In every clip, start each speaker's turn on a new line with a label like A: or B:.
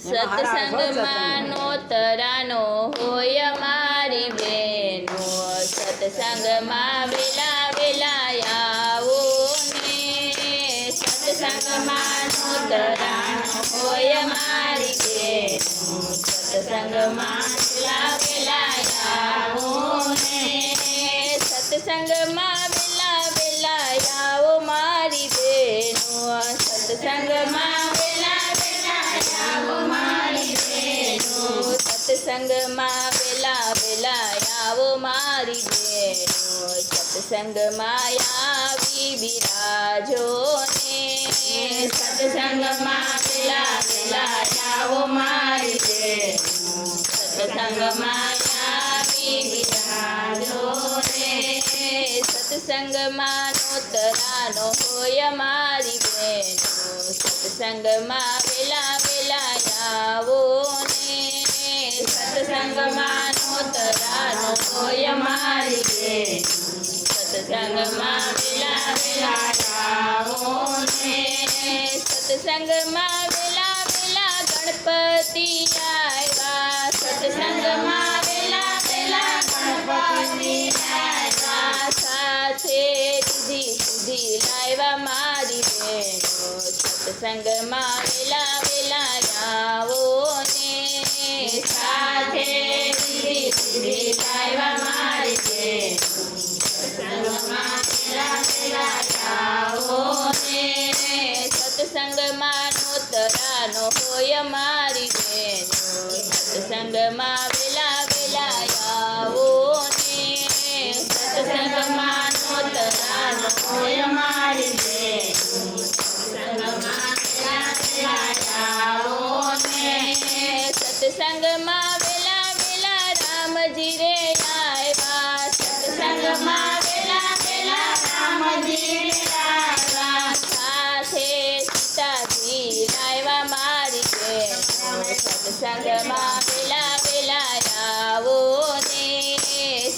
A: સત્સંગમાં નોતરાનો હોય મારી બેનો, સત્સંગમાં વેલા વેલા આવો ને, સત્સંગમાં નોતરાનો હોય મારી બેનો, સત્સંગમાં વેલા વેલા આવો ને, સત્સંગમાં વેલા વેલા આવો મારી બેનો, સત્સંગમાં વેલા વેલા આવો મારી બેનો, સત્સંગમાં વેલા વેલા આવો મારી બેનો, સત્સંગમાં આવી બિરાજો ને, સત્સંગમાં વેલા વેલા આવો મારી બેનો, સત્સંગમાં આવી બિરાજો ને, સત્સંગમાં નોતરાનો હોય મારી બેનો, સત્સંગમાં વેલા વેલા આવો ને, સત્સંગમાં નોતરાનો હોય મારી બેનો, સત્સંગમાં વેલા વેલા આવો ને, સત્સંગમાં વેલા વેલા ગણપતિ આવ્યા, સત્સંગમાં વેલા વેલા ગણપતિ આવ્યા, સાથે રીધી સુધી લાવ્યા મારી બેનો, સત્સંગમાં વેલા વેલા આવો ને, સાથે રીધી સુધી લાવ્યા મારી બેનો, સત્સંગમાં વેલા વેલા આવો ને, સત્સંગમાં નોતરાનો હોય મારી બેનો, સત્સંગમાં વેલા વેલા આવો ને, સત્સંગમાં નોતરાનો હોય મારી બેનો, સત્સંગમાં વેલા વેલા આવો ને, સત્સંગમાં વેલા વેલા રામજી રે આવ્યા, સત્સંગમાં વેલા વેલા રામજી રે આવ્યા, સાથે સીતાજી લાવ્યા મારી બેનો, સત્સંગમાં વેલા વેલા આવો ને,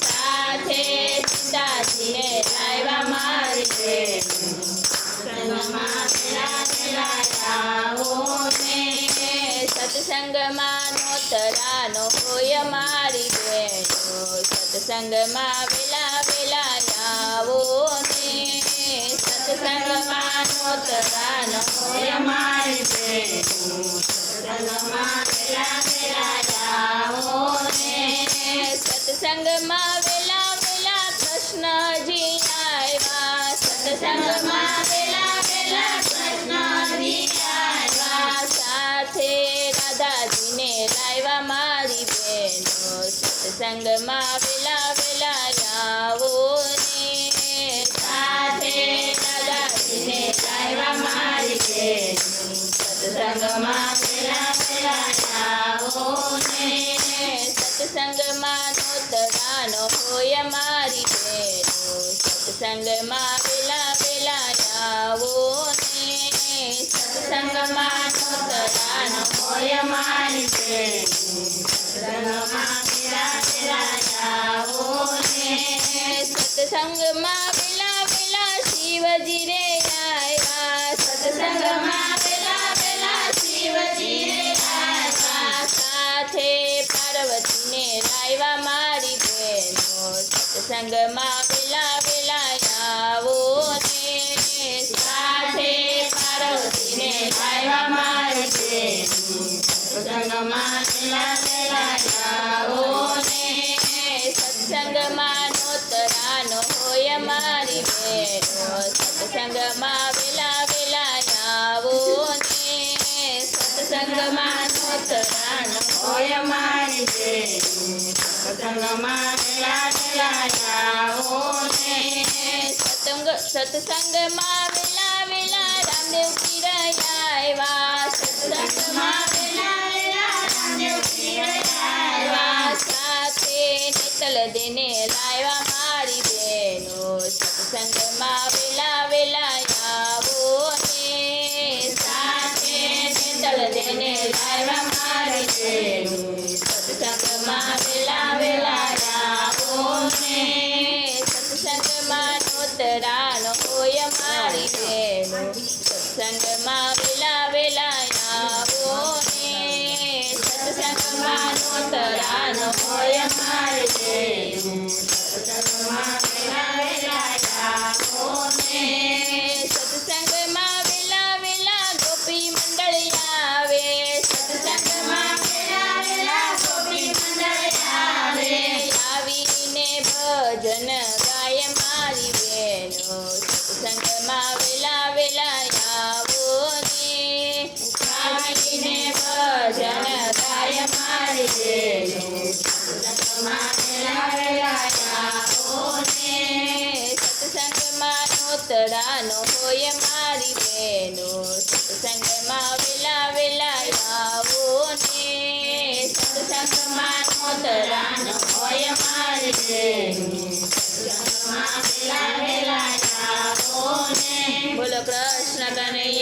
A: સાથે સીતાજીને લાવ્યા મારી બેનો, સત્સંગમાં વેલા વેલા આવો ને, સત્સંગમાં નોતરાનો હોય મારી બેનો, સત્સંગમાં વેલા વેલા આવો ને, સત્સંગમાં નોતરાનો હોય મારી બેનો, સત્સંગમાં વેલા વેલા આવો ને, સત્સંગમાં વેલા વેલા કૃષ્ણજી આવ્યા, સત્સંગમાં વેલા વેલા કૃષ્ણજી આવ્યા, સાથે રાધાજીને લાવ્યા મારી બેનો, સત્સંગમાં વેલા વેલા આવો ને, સાથે રાધાજીને લાવ્યા મારી બેનો, સત્સંગમાં વેલા વેલા આવો ને, સત્સંગમાં નોતરાનો હોય મારી બેનો, સત્સંગમાં વેલા વેલા આવો ને, સત્સંગમાં નોતરાનો હોય મારી બેનો, સત્સંગમાં વેલા વેલા આવો ને, સત્સંગમાં વેલા વેલા શિવજી રે આવ્યા, સત્સંગમાં વેલા વેલા શિવજી રે આવ્યા, સાથે પાર્વતીને લાવ્યા મારી બેનો, સત્સંગમાં વેલા વેલા આવો ને, સાથે પાર્વતીને લાવ્યા મારી બેનો, સત્સંગમાં વેલા વેલા આવો ને, સત્સંગમાં નોતરાનો હોય મારી બેનો, સત્સંગમાં વેલા વેલા આવો ને, સત્સંગમાં નોતરાનો હોય મારી બેનો, સત્સંગમાં વેલા વેલા આવો ને, સત્સંગમાં વેલા વેલા રામદેવ પીર આવ્યા, સત્સંગમાં વેલા વેલા રામદેવ પીર આવ્યા, સાથે નેતલ દેને લાવ્યા મારી બેનો, સત્સંગમાં વેલા વેલા આવો ને, સાથે નેતલ દેને લાવ્યા મારી બેનો, સત્સંગમાં વેલા વેલા આવો ને, સત્સંગમાં નોતરાનો હોય મારી બેનો, સત્સંગમાં વેલા વેલા આવો ને, નોતરાનો હોય મારી બેનું સત્સંગમાં વેલા વેલા આવો ને સત્સંગમાં વેલા વેલા ગોપી મંડળ આવે સત્સંગમાં વેલા વેલા ગોપી મંડળ આવે આવીને ભજન ગાય મારી બેનો સત્સંગમાં વેલા વેલા આવો ને આવીને ભજન ગાય મારી બેનો સત્સંગમાં વેલા વેલા આવો ને સત્સંગમાં નોતરાનો હોય મારી બેનો સત્સંગમાં વેલા વેલા આવો ને સત્સંગમાં નોતરાનો હોય મારી બેનો સત્સંગમાં વેલા વેલા આવો ને બોલો કૃષ્ણ કનૈયા